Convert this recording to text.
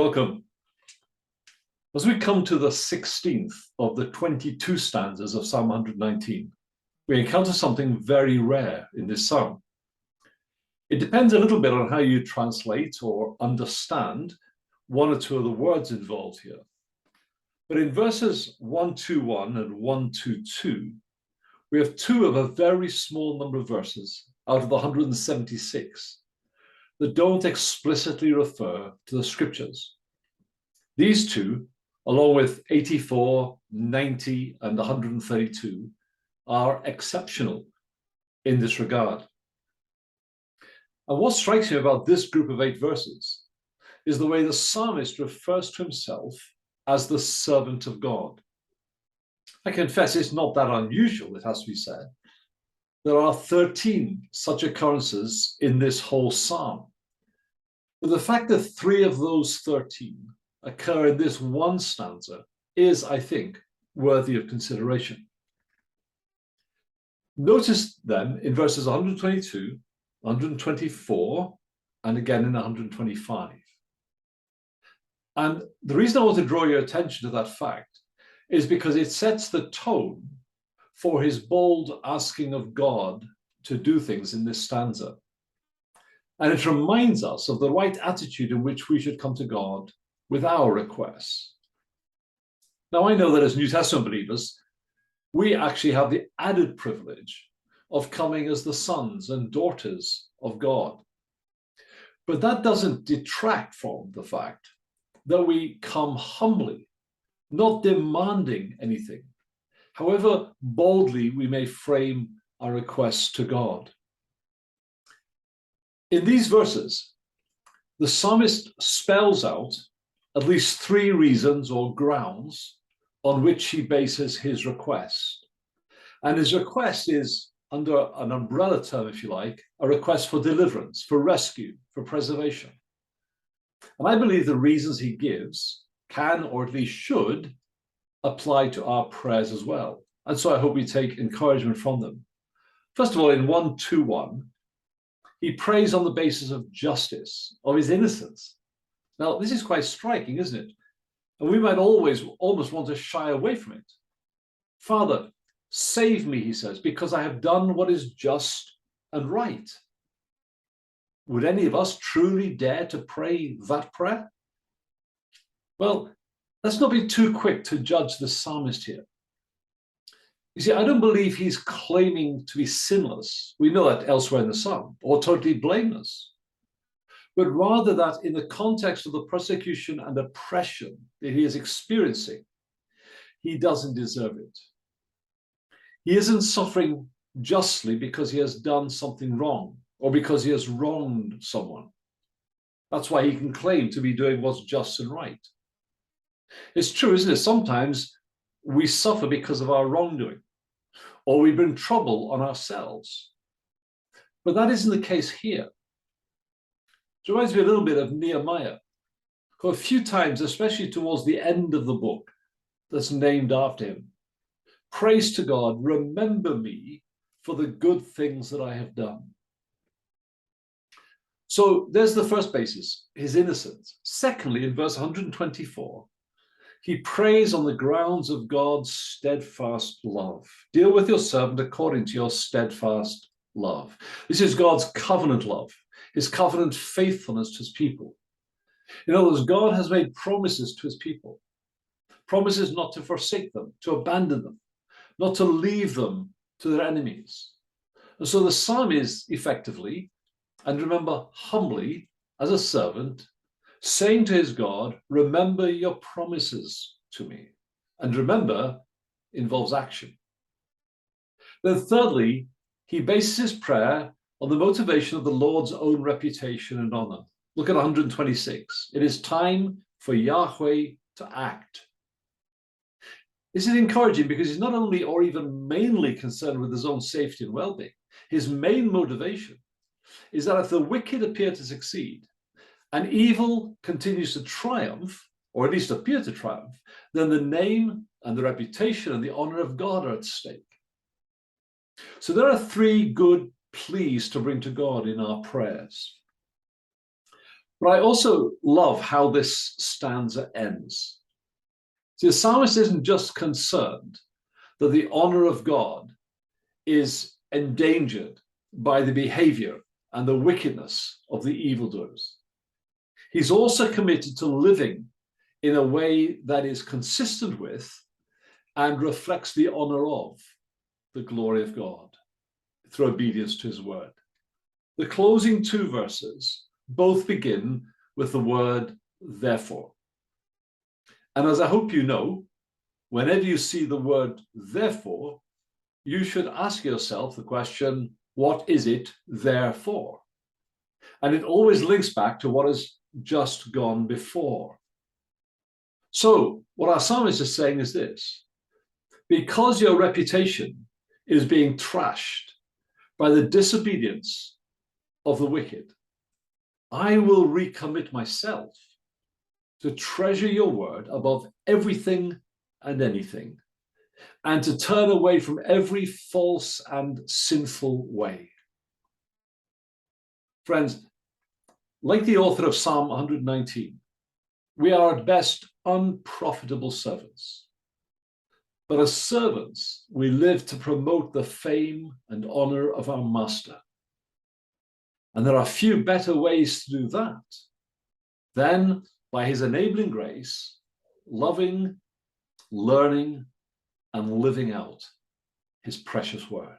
Welcome. As we come to the 16th of the 22 stanzas of Psalm 119, we encounter something very rare in this psalm. It depends a little bit on how you translate or understand one or two of the words involved here. But in verses 121 and 122, we have two of a very small number of verses out of the 176 that don't explicitly refer to the scriptures. These two, along with 84, 90, and 132, are exceptional in this regard. And what strikes me about this group of 8 verses is the way the psalmist refers to himself as the servant of God. I confess it's not that unusual, it has to be said. There are 13 such occurrences in this whole psalm. But the fact that 3 of those 13 occur in this one stanza is, I think, worthy of consideration. Notice then in verses 122, 124, and again in 125. And the reason I want to draw your attention to that fact is because it sets the tone for his bold asking of God to do things in this stanza. And it reminds us of the right attitude in which we should come to God with our requests. Now, I know that as New Testament believers, we actually have the added privilege of coming as the sons and daughters of God. But that doesn't detract from the fact that we come humbly, not demanding anything, however boldly we may frame our requests to God. In these verses, the psalmist spells out at least 3 reasons or grounds on which he bases his request. And his request is, under an umbrella term, if you like, a request for deliverance, for rescue, for preservation. And I believe the reasons he gives can, or at least should, apply to our prayers as well. And so I hope we take encouragement from them. First of all, in 121, he prays on the basis of justice, of his innocence. Now, this is quite striking, isn't it? And we might almost want to shy away from it. Father, save me, he says, because I have done what is just and right. Would any of us truly dare to pray that prayer? Well, let's not be too quick to judge the psalmist here. You see, I don't believe he's claiming to be sinless. We know that elsewhere in the psalm, or totally blameless. But rather that in the context of the persecution and oppression that he is experiencing, he doesn't deserve it. He isn't suffering justly because he has done something wrong or because he has wronged someone. That's why he can claim to be doing what's just and right. It's true, isn't it? Sometimes we suffer because of our wrongdoing, or we bring trouble on ourselves. But that isn't the case here. It reminds me a little bit of Nehemiah, who a few times, especially towards the end of the book that's named after him, prays to God, remember me for the good things that I have done. So there's the first basis, his innocence. Secondly, in verse 124, he prays on the grounds of God's steadfast love. Deal with your servant according to your steadfast love. This is God's covenant love, his covenant faithfulness to his people. In other words, God has made promises to his people, promises not to forsake them, to abandon them, not to leave them to their enemies. And so the psalm is effectively, and remember humbly, as a servant, saying to his God, remember your promises to me. And remember involves action. Then thirdly, he bases his prayer on the motivation of the Lord's own reputation and honor. Look at 126. It is time for Yahweh to act. This is encouraging because he's not only or even mainly concerned with his own safety and well-being. His main motivation is that if the wicked appear to succeed and evil continues to triumph, or at least appear to triumph, then the name and the reputation and the honor of God are at stake. So there are 3 good pleas to bring to God in our prayers. But I also love how this stanza ends. See, the psalmist isn't just concerned that the honor of God is endangered by the behavior and the wickedness of the evildoers. He's also committed to living in a way that is consistent with and reflects the honor of the glory of God through obedience to his word. The closing two verses both begin with the word therefore. And as I hope you know, whenever you see the word therefore, you should ask yourself the question, what is it there for? And it always links back to what has just gone before. So what our psalmist is saying is this: because your reputation is being trashed by the disobedience of the wicked, I will recommit myself to treasure your word above everything and anything, and to turn away from every false and sinful way. Friends, like the author of Psalm 119, we are at best unprofitable servants. But as servants, we live to promote the fame and honor of our master. And there are few better ways to do that than by his enabling grace, loving, learning, and living out his precious word.